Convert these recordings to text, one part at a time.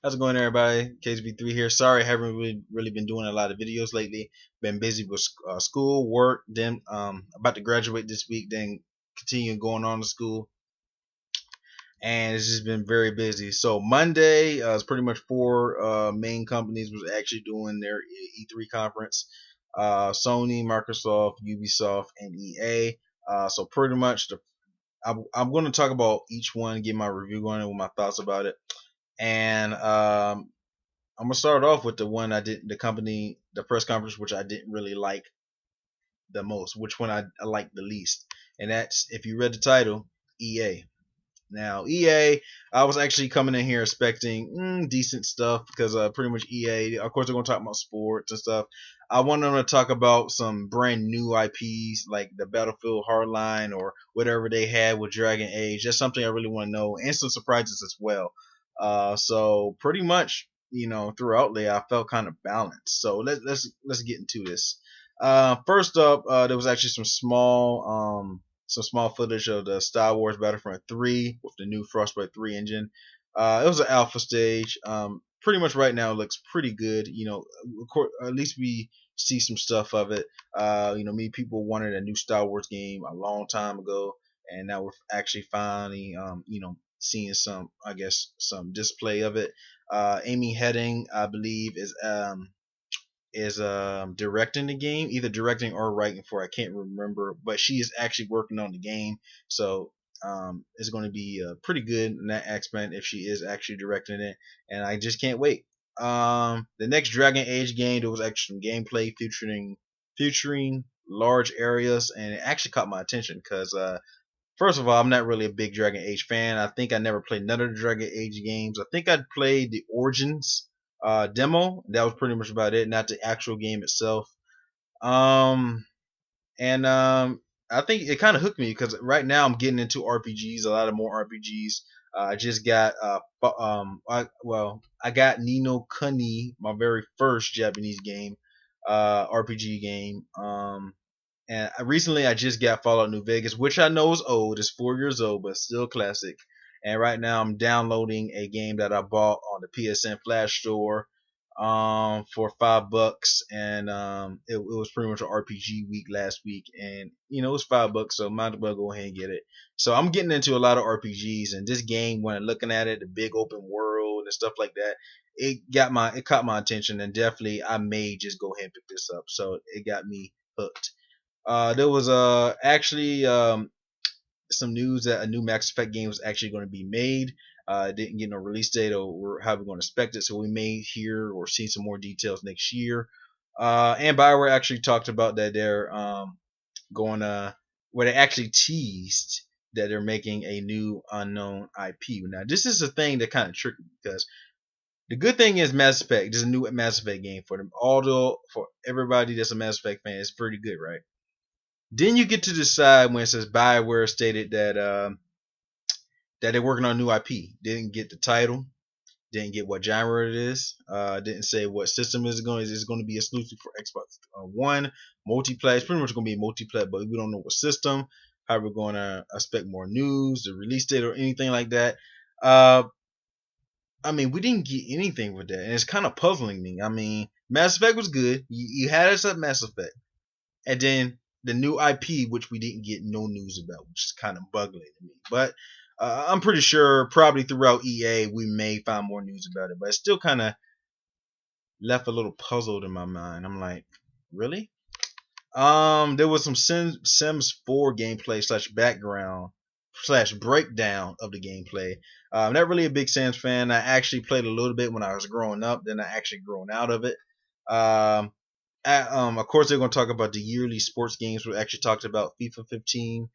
How's it going, everybody? KSB3 here. Sorry, I haven't really been doing a lot of videos lately. Been busy with school, work, then about to graduate this week, then continue going on to school, and it's just been very busy. So Monday, it's pretty much four main companies was actually doing their E3 conference. Sony, Microsoft, Ubisoft, and EA. So pretty much I'm going to talk about each one, get my review going, with my thoughts about it, and I'm gonna start off with the one I did, the press conference, which I didn't really like the most, which one I liked the least, and that's, if you read the title, EA. Now EA, I was actually coming in here expecting decent stuff because pretty much EA, of course, they're gonna talk about sports and stuff. I want them to talk about some brand new IPs like the Battlefield Hardline or whatever they had with Dragon Age. That's something I really want to know, and some surprises as well. So pretty much, throughout there, I felt kind of balanced. So let's get into this. First up, there was actually some small footage of the Star Wars Battlefront 3 with the new Frostbite 3 engine. It was an alpha stage. Pretty much right now it looks pretty good. Of course, at least we see some stuff of it. People wanted a new Star Wars game a long time ago, and now we're actually finally, seeing some, I guess, some display of it. Amy Heading, I believe, is directing the game, either directing or writing for. I can't remember, but she is actually working on the game, so it's going to be pretty good in that aspect if she is actually directing it, and I just can't wait. The next Dragon Age game, there was actually some gameplay featuring large areas, and it actually caught my attention because first of all, I'm not really a big Dragon Age fan. I think I never played none of the Dragon Age games. I think I played the Origins demo. That was pretty much about it, not the actual game itself. Um, and I think it kind of hooked me because right now I'm getting into RPGs, a lot of more RPGs. I just got I got Nino Kuni, my very first Japanese game, RPG game. And recently I just got Fallout New Vegas, which I know is old. It's 4 years old, but still classic. And right now I'm downloading a game that I bought on the PSN Flash Store for $5, and it was pretty much an RPG week last week, and it was $5, so might as well go ahead and get it. So I'm getting into a lot of RPGs, and this game, when looking at it, the big open world and stuff like that, it caught my attention, and definitely I may just go ahead and pick this up. So it got me hooked. There was actually some news that a new Max Effect game was actually going to be made. Didn't get no release date or how we're going to expect it, so we may hear or see some more details next year. And Bioware actually talked about that they're going to, where they actually teased that they're making a new unknown IP. Now, this is a thing that kind of tricked me because the good thing is Mass Effect. There's a new Mass Effect game for them. Although for everybody that's a Mass Effect fan, it's pretty good, right? Then you get to decide when it says Bioware stated that they're working on a new IP. Didn't get the title. Didn't get what genre it is. Didn't say what system is it going. Is it going to be exclusive for Xbox One? Multiplayer. It's pretty much going to be multiplayer, but we don't know what system. How we're going to expect more news, the release date, or anything like that. Uh, we didn't get anything with that, and it's kind of puzzling me. Mass Effect was good. You had us at Mass Effect, and then the new IP, which we didn't get no news about, which is kind of bugging to me. But I'm pretty sure probably throughout EA we may find more news about it. But it still kind of left a little puzzled in my mind. I'm like, really? There was some Sims 4 gameplay slash background slash breakdown of the gameplay. I'm not really a big Sims fan. I actually played a little bit when I was growing up. Then I actually grown out of it. Of course, they're going to talk about the yearly sports games. We actually talked about FIFA 15,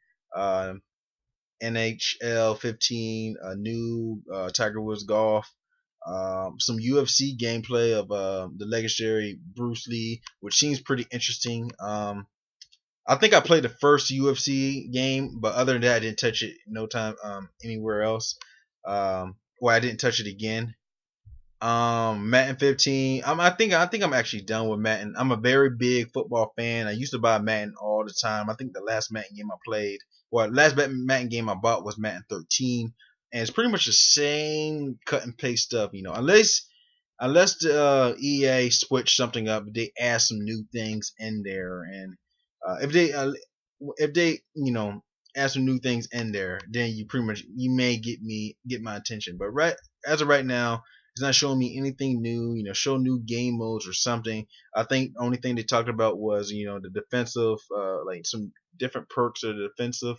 NHL 15, a new Tiger Woods golf, some UFC gameplay of the legendary Bruce Lee, which seems pretty interesting. I think I played the first UFC game, but other than that, I didn't touch it no time anywhere else. Well, I didn't touch it again. Madden 15. I think I'm actually done with Madden. I'm a very big football fan. I used to buy Madden all the time. I think the last Madden game I played, well, last Madden game I bought was Madden 13. and it's pretty much the same cut and paste stuff. Unless the EA switch something up, they add some new things in there, and if they add some new things in there, then you may get my attention. But right as of right now, it's not showing me anything new. Show new game modes or something. I think the only thing they talked about was the defensive, like some different perks of the defensive,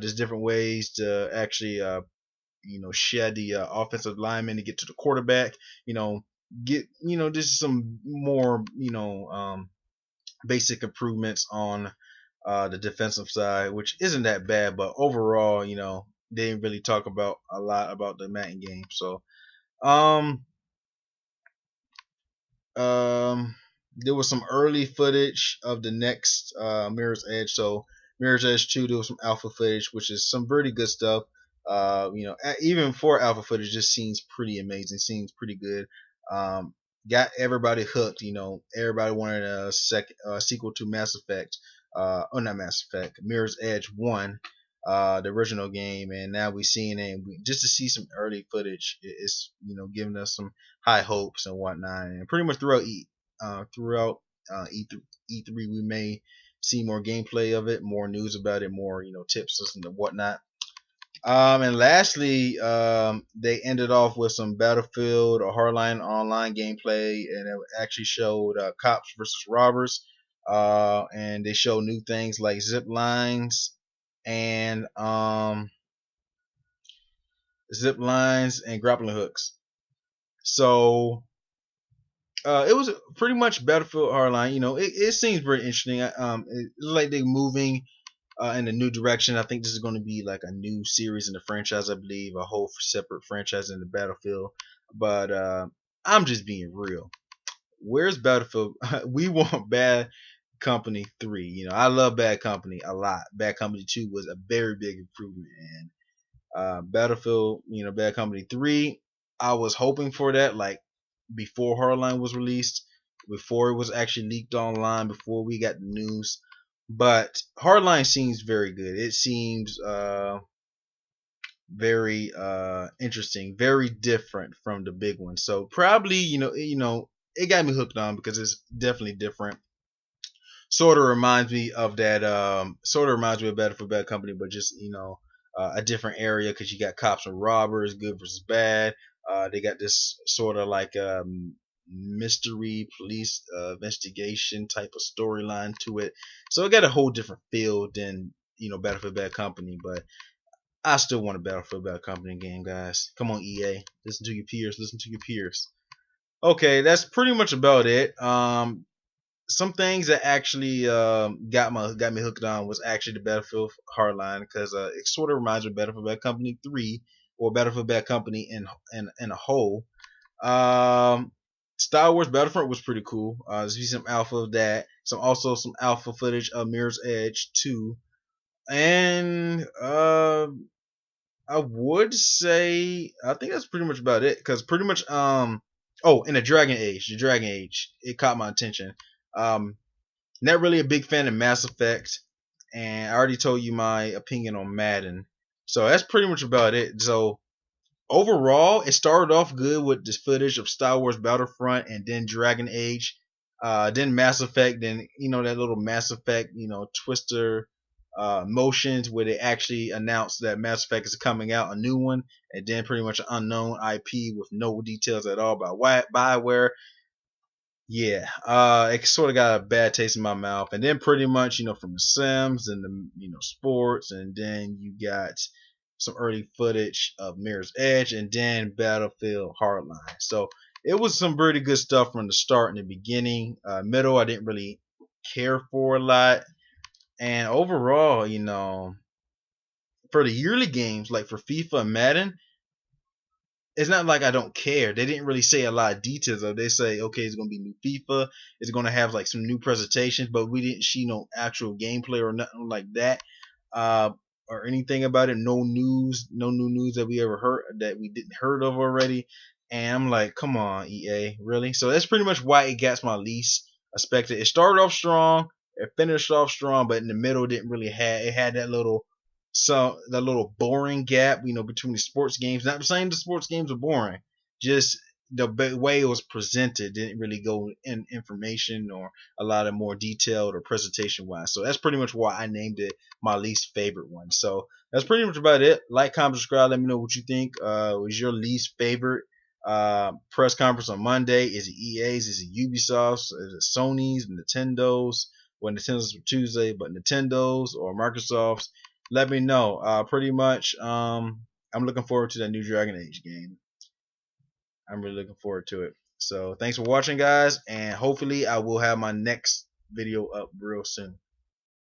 just different ways to actually shed the offensive lineman to get to the quarterback. You know, get just some more basic improvements on the defensive side, which isn't that bad. But overall, they didn't really talk about a lot about the Madden game. So um there was some early footage of the next Mirror's Edge. So Mirror's Edge 2, there was some alpha footage, which is some pretty good stuff. Even for alpha footage, this seems pretty amazing. Seems pretty good. Got everybody hooked. Everybody wanted a sequel to Mass Effect. Not Mass Effect, Mirror's Edge 1, the original game, and now we're seeing it. Just to see some early footage is giving us some high hopes and whatnot. And pretty much throughout E3, we may see more gameplay of it, more news about it, more tips and whatnot. And lastly, they ended off with some Battlefield or Hardline online gameplay, and it actually showed cops versus robbers. And they show new things like zip lines and grappling hooks. So it was pretty much Battlefield Hardline. It seems very interesting. It's like they're moving in a new direction. I think this is going to be like a new series in the franchise. I believe a whole separate franchise in the Battlefield. But I'm just being real. Where's Battlefield? We want Bad Company 3. I love Bad Company a lot. Bad Company 2 was a very big improvement, and Battlefield, Bad Company 3, I was hoping for that, like before Hardline was released, before it was actually leaked online, before we got the news. But Hardline seems very good. It seems very interesting, very different from the big one. So probably, it got me hooked on because it's definitely different. Sort of reminds me of that. Sort of reminds me of Battlefield Bad Company, but just a different area because you got cops and robbers, good versus bad. They got this sort of like mystery police investigation type of storyline to it. So it got a whole different feel than Battlefield Bad Company. But I still want a Battlefield Bad Company game, guys. Come on, EA, listen to your peers. Listen to your peers. Okay, that's pretty much about it. Some things that actually got me hooked on was actually the Battlefield Hardline because it sort of reminds me of Battlefield Bad Company 3 or Battlefield Bad Company in a whole. Star Wars Battlefront was pretty cool. There's some alpha of that. Some alpha footage of Mirror's Edge 2, and I would say I think that's pretty much about it because pretty much and the Dragon Age, it caught my attention. Not really a big fan of Mass Effect, and I already told you my opinion on Madden. So that's pretty much about it. So overall, it started off good with this footage of Star Wars Battlefront, and then Dragon Age, then Mass Effect, then that little Mass Effect, Twister motions where they actually announced that Mass Effect is coming out, a new one, and then pretty much an unknown IP with no details at all about Bioware. Yeah, it sort of got a bad taste in my mouth, and then pretty much from the Sims and the sports, and then you got some early footage of Mirror's Edge, and then Battlefield Hardline. So it was some pretty good stuff from the start and the beginning. Middle, I didn't really care for a lot, and overall, for the yearly games like for FIFA and Madden, it's not like I don't care. They didn't really say a lot of details. They say, okay, it's gonna be new FIFA. It's gonna have like some new presentations, but we didn't see no actual gameplay or nothing like that, or anything about it. No news, no new news that we ever heard that we didn't heard of already. And I'm like, come on, EA, really? So that's pretty much why it gets my least expected. It started off strong, it finished off strong, but in the middle didn't really have. It had that little so the little boring gap, between the sports games. Not saying the sports games are boring, just the way it was presented didn't really go in information or a lot of more detailed or presentation wise. So that's pretty much why I named it my least favorite one. So that's pretty much about it. Like, comment, subscribe. Let me know what you think. Was your least favorite press conference on Monday? Is it EA's? Is it Ubisoft's? Is it Sony's? Nintendo's? Well, Nintendo's for Tuesday, but Nintendo's or Microsoft's? Let me know. Pretty much, I'm looking forward to that new Dragon Age game. I'm really looking forward to it. So thanks for watching, guys, and hopefully I will have my next video up real soon.